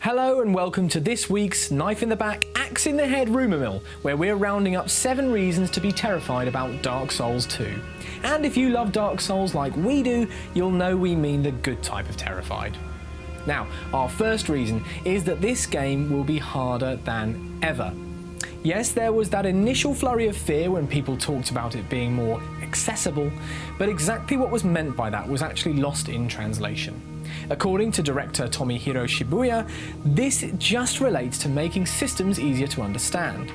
Hello and welcome to this week's Knife in the Back, Axe in the Head rumour mill, where we're rounding up 7 reasons to be terrified about Dark Souls 2. And if you love Dark Souls like we do, you'll know we mean the good type of terrified. Now, our first reason is that this game will be harder than ever. Yes, there was that initial flurry of fear when people talked about it being more accessible, but exactly what was meant by that was actually lost in translation. According to director Tomohiro Shibuya, this just relates to making systems easier to understand.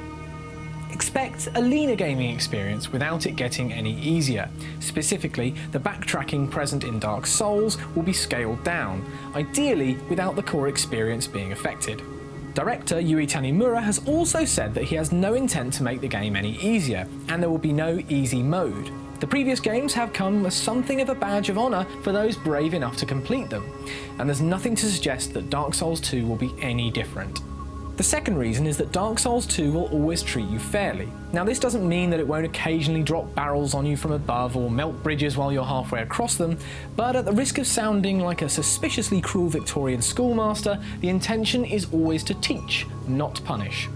Expect a leaner gaming experience without it getting any easier. Specifically, the backtracking present in Dark Souls will be scaled down, ideally without the core experience being affected. Director Yui Tanimura has also said that he has no intent to make the game any easier, and there will be no easy mode. The previous games have come as something of a badge of honour for those brave enough to complete them, and there's nothing to suggest that Dark Souls 2 will be any different. The second reason is that Dark Souls 2 will always treat you fairly. Now, this doesn't mean that it won't occasionally drop barrels on you from above or melt bridges while you're halfway across them, but at the risk of sounding like a suspiciously cruel Victorian schoolmaster, the intention is always to teach, not punish.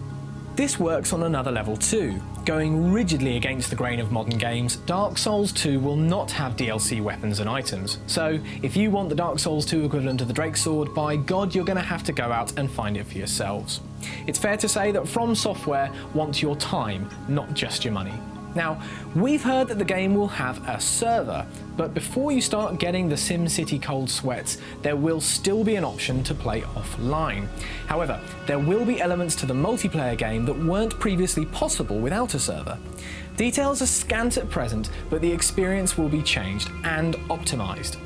This works on another level too. Going rigidly against the grain of modern games, Dark Souls 2 will not have DLC weapons and items. So, if you want the Dark Souls 2 equivalent of the Drake Sword, by God, you're going to have to go out and find it for yourselves. It's fair to say that From Software want your time, not just your money. Now, we've heard that the game will have a server, but before you start getting the SimCity cold sweats, there will still be an option to play offline. However, there will be elements to the multiplayer game that weren't previously possible without a server. Details are scant at present, but the experience will be changed and optimized.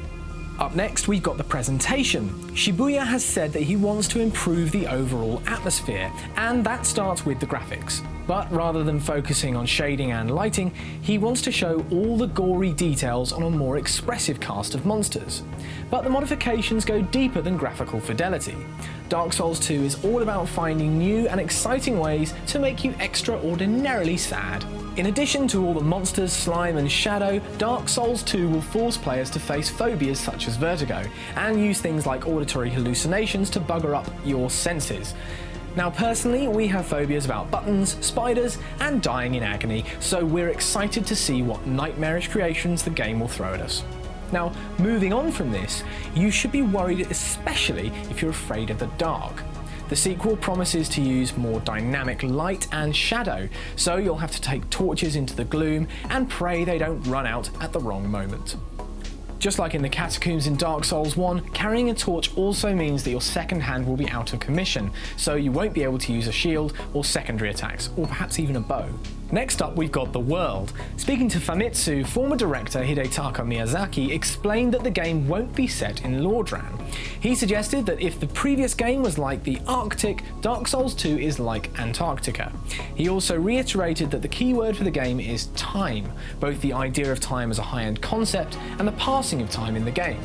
Up next, we've got the presentation. Shibuya has said that he wants to improve the overall atmosphere, and that starts with the graphics. But rather than focusing on shading and lighting, he wants to show all the gory details on a more expressive cast of monsters. But the modifications go deeper than graphical fidelity. Dark Souls 2 is all about finding new and exciting ways to make you extraordinarily sad. In addition to all the monsters, slime and shadow, Dark Souls 2 will force players to face phobias such as vertigo, and use things like auditory hallucinations to bugger up your senses. Now personally, we have phobias about buttons, spiders, and dying in agony, so we're excited to see what nightmarish creations the game will throw at us. Now, moving on from this, you should be worried especially if you're afraid of the dark. The sequel promises to use more dynamic light and shadow, so you'll have to take torches into the gloom and pray they don't run out at the wrong moment. Just like in the catacombs in Dark Souls 1, carrying a torch also means that your second hand will be out of commission, so you won't be able to use a shield or secondary attacks, or perhaps even a bow. Next up, we've got the world. Speaking to Famitsu, former director Hidetaka Miyazaki explained that the game won't be set in Lordran. He suggested that if the previous game was like the Arctic, Dark Souls 2 is like Antarctica. He also reiterated that the key word for the game is time, both the idea of time as a high-end concept and the passing of time in the game.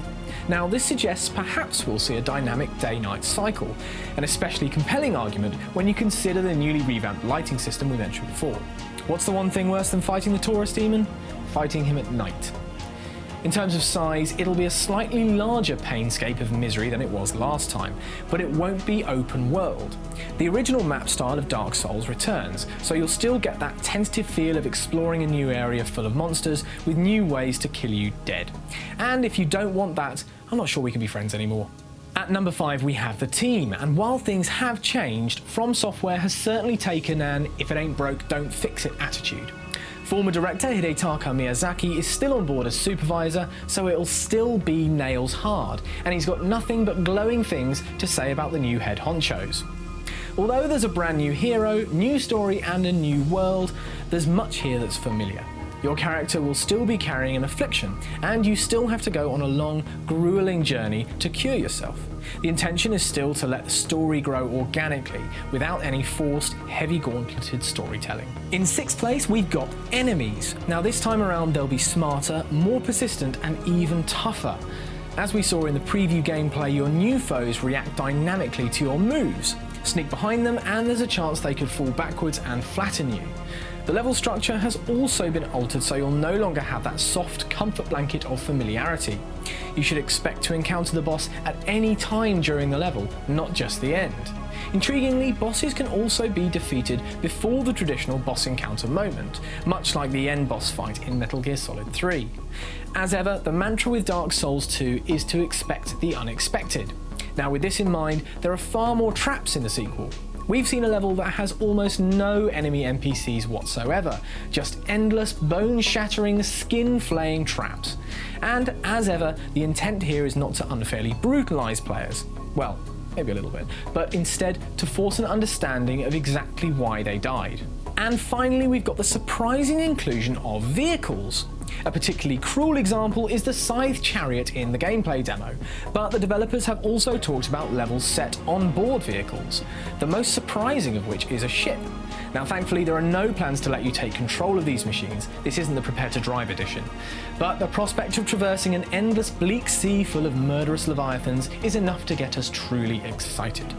Now, this suggests perhaps we'll see a dynamic day-night cycle, an especially compelling argument when you consider the newly revamped lighting system we mentioned before. What's the one thing worse than fighting the Taurus demon? Fighting him at night. In terms of size, it'll be a slightly larger Painscape of misery than it was last time, but it won't be open world. The original map style of Dark Souls returns, so you'll still get that tentative feel of exploring a new area full of monsters with new ways to kill you dead. And if you don't want that, I'm not sure we can be friends anymore. At number 5, we have the team, and while things have changed, From Software has certainly taken an if it ain't broke, don't fix it attitude. Former director Hidetaka Miyazaki is still on board as supervisor, so it'll still be nails hard, and he's got nothing but glowing things to say about the new head honchos. Although there's a brand new hero, new story and a new world, there's much here that's familiar. Your character will still be carrying an affliction, and you still have to go on a long, grueling journey to cure yourself. The intention is still to let the story grow organically, without any forced, heavy gauntleted storytelling. In 6th place, we've got enemies. Now this time around they'll be smarter, more persistent, and even tougher. As we saw in the preview gameplay, your new foes react dynamically to your moves. Sneak behind them and there's a chance they could fall backwards and flatten you. The level structure has also been altered so you'll no longer have that soft comfort blanket of familiarity. You should expect to encounter the boss at any time during the level, not just the end. Intriguingly, bosses can also be defeated before the traditional boss encounter moment, much like the end boss fight in Metal Gear Solid 3. As ever, the mantra with Dark Souls 2 is to expect the unexpected. Now with this in mind, there are far more traps in the sequel. We've seen a level that has almost no enemy NPCs whatsoever, just endless bone-shattering, skin-flaying traps. And as ever, the intent here is not to unfairly brutalise players. Well, maybe a little bit, but instead to force an understanding of exactly why they died. And finally, we've got the surprising inclusion of vehicles. A particularly cruel example is the Scythe Chariot in the gameplay demo, but the developers have also talked about levels set on board vehicles, the most surprising of which is a ship. Now thankfully there are no plans to let you take control of these machines, this isn't the Prepare to Drive edition, but the prospect of traversing an endless bleak sea full of murderous leviathans is enough to get us truly excited.